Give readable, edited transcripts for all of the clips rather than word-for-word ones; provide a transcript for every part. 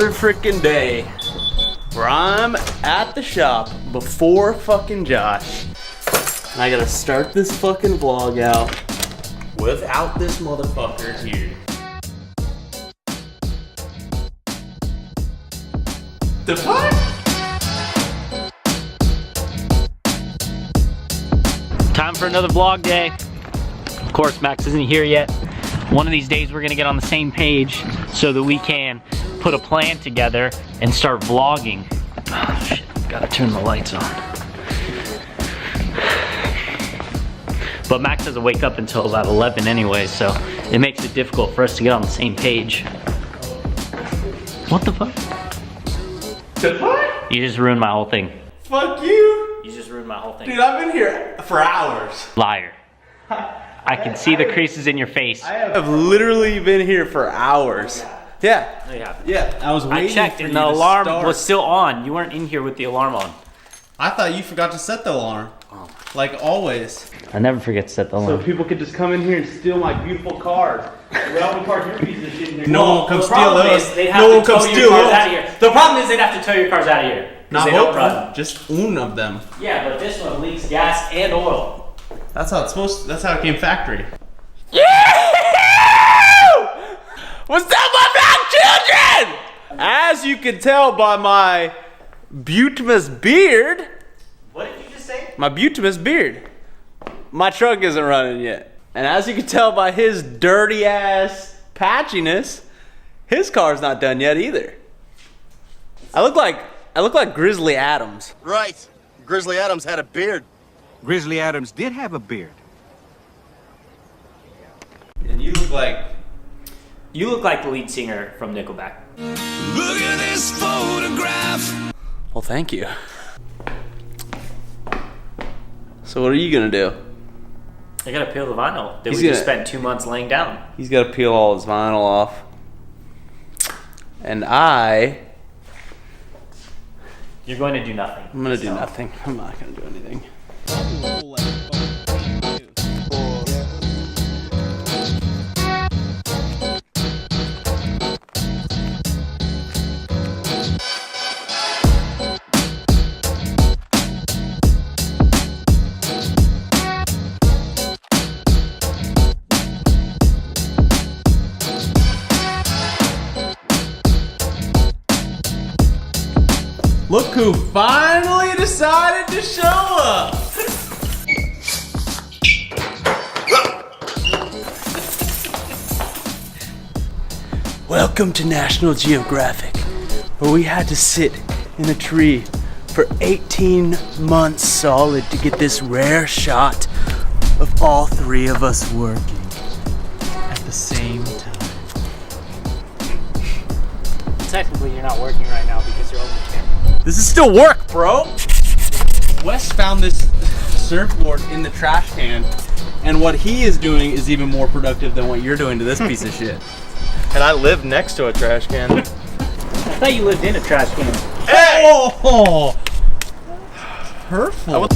another freaking day where I'm at the shop before fucking Josh. And I gotta start this fucking vlog out without this motherfucker here. The fuck? Time for another vlog day. Of course, Max isn't here yet. One of these days we're gonna get on the same page so that we can put a plan together and start vlogging. Oh shit, gotta turn the lights on. But Max doesn't wake up until about 11 anyway, so it makes it difficult for us to get on the same page. What the fuck? The fuck? You just ruined my whole thing. Fuck you. You just ruined my whole thing. Dude, I've been here for hours. Liar. I can see the creases in your face. I have literally been here for hours. Yeah. No, you haven't. Yeah, I was waiting I checked for and you the to alarm start. was still on. You weren't in here with the alarm on. I thought you forgot to set the alarm. Oh. Like always. I never forget to set the alarm. So people could just come in here and steal my beautiful cars. Well, we park your piece of shit in here. No one come steal those. No one come steal those. Out of here. The problem is they'd have to tow your cars out of here. Not they both don't run. Just one of them. Yeah, but this one leaks gas and oil. That's how it's supposed to, that's how it came factory. Yeah! What's up, my black children? As you can tell by my bituminous beard. What did you just say? My bituminous beard. My truck isn't running yet. And as you can tell by his dirty ass patchiness, his car's not done yet either. I look like Grizzly Adams. Right. Grizzly Adams had a beard. Grizzly Adams did have a beard. And you look like the lead singer from Nickelback. Look at this photograph. well, thank you. So what are you gonna do? I gotta peel the vinyl that He's we just gonna- spent 2 months laying down. He's gotta peel all his vinyl off. And You're going to do nothing. I'm gonna do nothing. I'm not gonna do anything. Look who finally decided to show up! Welcome to National Geographic, where we had to sit in a tree for 18 months solid to get this rare shot of all three of us working at the same time. Technically, you're not working right now because you're over camera. This is still work, bro! Wes found this surfboard in the trash can, and what he is doing is even more productive than what you're doing to this piece of shit. And I live next to a trash can. I thought you lived in a trash can. Hey! Oh! Hurtful.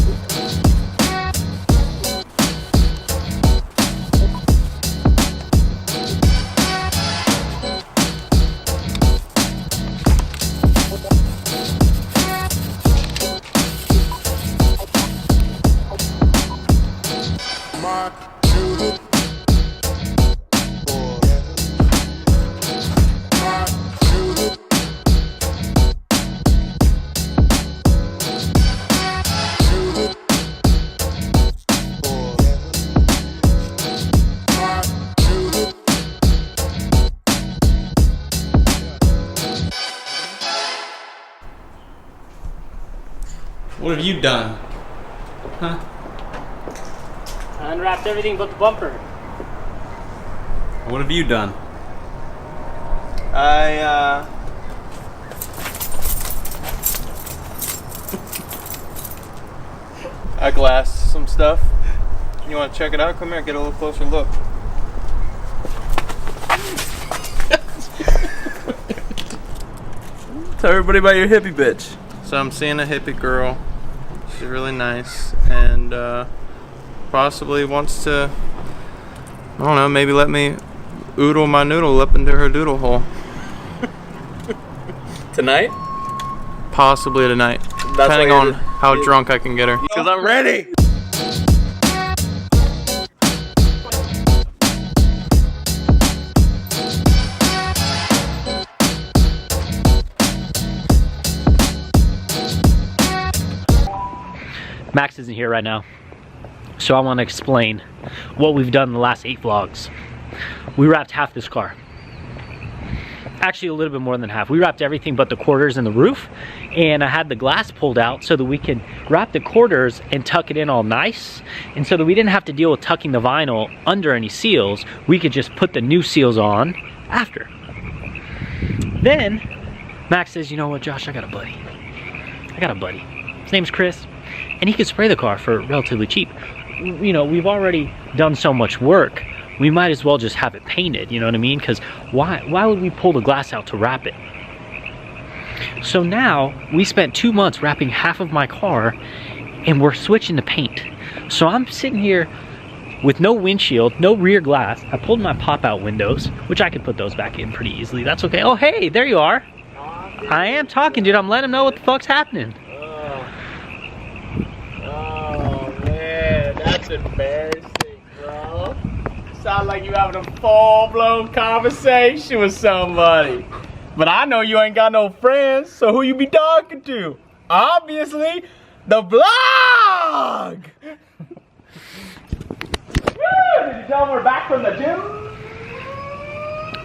What have you done? Huh? I unwrapped everything but the bumper. What have you done? I glassed some stuff. You want to check it out? Come here, get a little closer look. Tell everybody about your hippie bitch. So I'm seeing a hippie girl. She's really nice and possibly wants to, I don't know, maybe let me oodle my noodle up into her doodle hole. Tonight? Possibly tonight. That's Depending why on you're- how drunk I can get her. Because I'm ready. Max isn't here right now, so I want to explain what we've done in the last 8 vlogs. We wrapped half this car. Actually, a little bit more than half. We wrapped everything but the quarters and the roof, and I had the glass pulled out so that we could wrap the quarters and tuck it in all nice, and so that we didn't have to deal with tucking the vinyl under any seals. We could just put the new seals on after. Then Max says, you know what, Josh, I got a buddy. His name's Chris, and he could spray the car for relatively cheap. You know, we've already done so much work, we might as well just have it painted, you know what I mean? Because why would we pull the glass out to wrap it? So now, we spent 2 months wrapping half of my car, and we're switching to paint. So I'm sitting here with no windshield, no rear glass. I pulled my pop-out windows, which I could put those back in pretty easily. That's okay. Oh, hey, there you are. I am talking, dude. I'm letting him know what the fuck's happening. Oh man, that's embarrassing, bro. Sound like you having a full-blown conversation with somebody. But I know you ain't got no friends, so who you be talking to? Obviously, the vlog! Woo! Did you tell them we're back from the gym?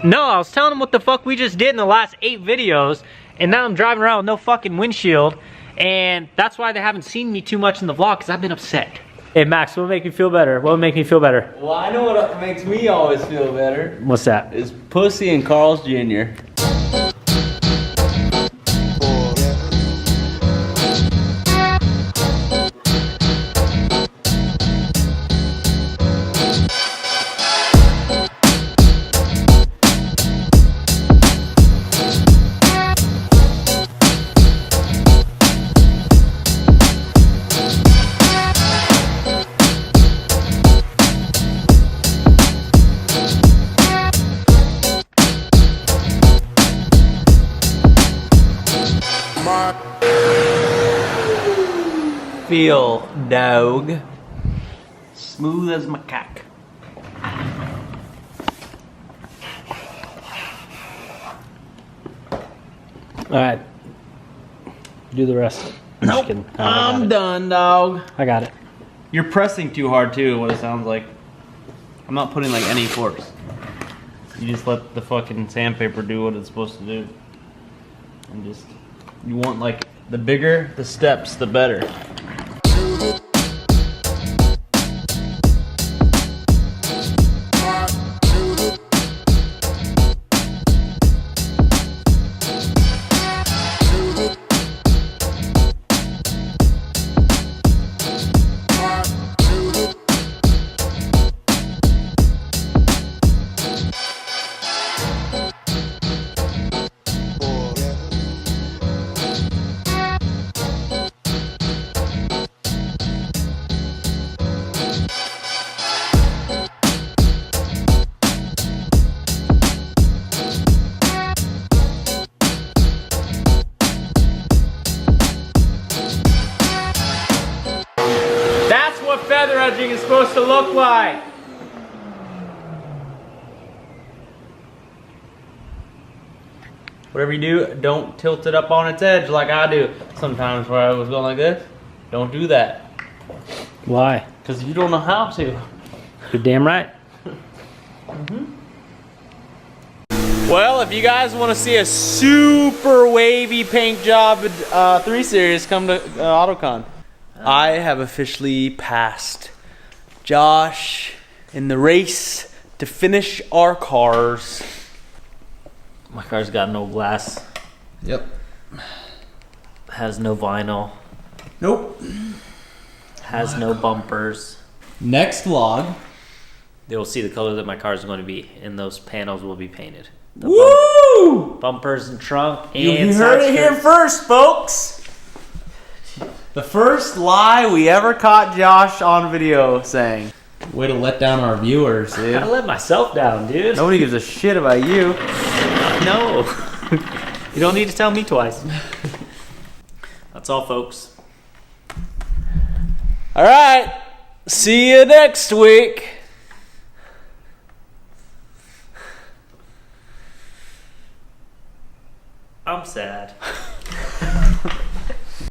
No, I was telling him what the fuck we just did in the last 8 videos, and now I'm driving around with no fucking windshield, and that's why they haven't seen me too much in the vlog, because I've been upset. Hey Max, what would make you feel better? What would make me feel better? Well, I know what makes me always feel better. What's that? Is pussy and Carl's Jr. Feel, dog. Smooth as macaque. Alright. Do the rest. Nope. I'm done, dog. I got it. You're pressing too hard too, what it sounds like. I'm not putting like any force. You just let the fucking sandpaper do what it's supposed to do. And just, you want like, the bigger the steps, the better. Feather edging is supposed to look like. Whatever you do, don't tilt it up on its edge like I do sometimes where I was going like this. Don't do that. Why? Because you don't know how to. You're damn right. Well, if you guys want to see a super wavy paint job 3 Series, come to AutoCon. I have officially passed Josh in the race to finish our cars. My car's got no glass. Yep. Has no vinyl. Nope. Has no bumpers. Next vlog. They will see the color that my car is going to be, and those panels will be painted. The Woo! bumpers and trunk and You heard it here first, folks. The first lie we ever caught Josh on video saying. Way to let down our viewers, dude. I let myself down, dude. Nobody gives a shit about you. No. You don't need to tell me twice. That's all, folks. All right. See you next week. I'm sad.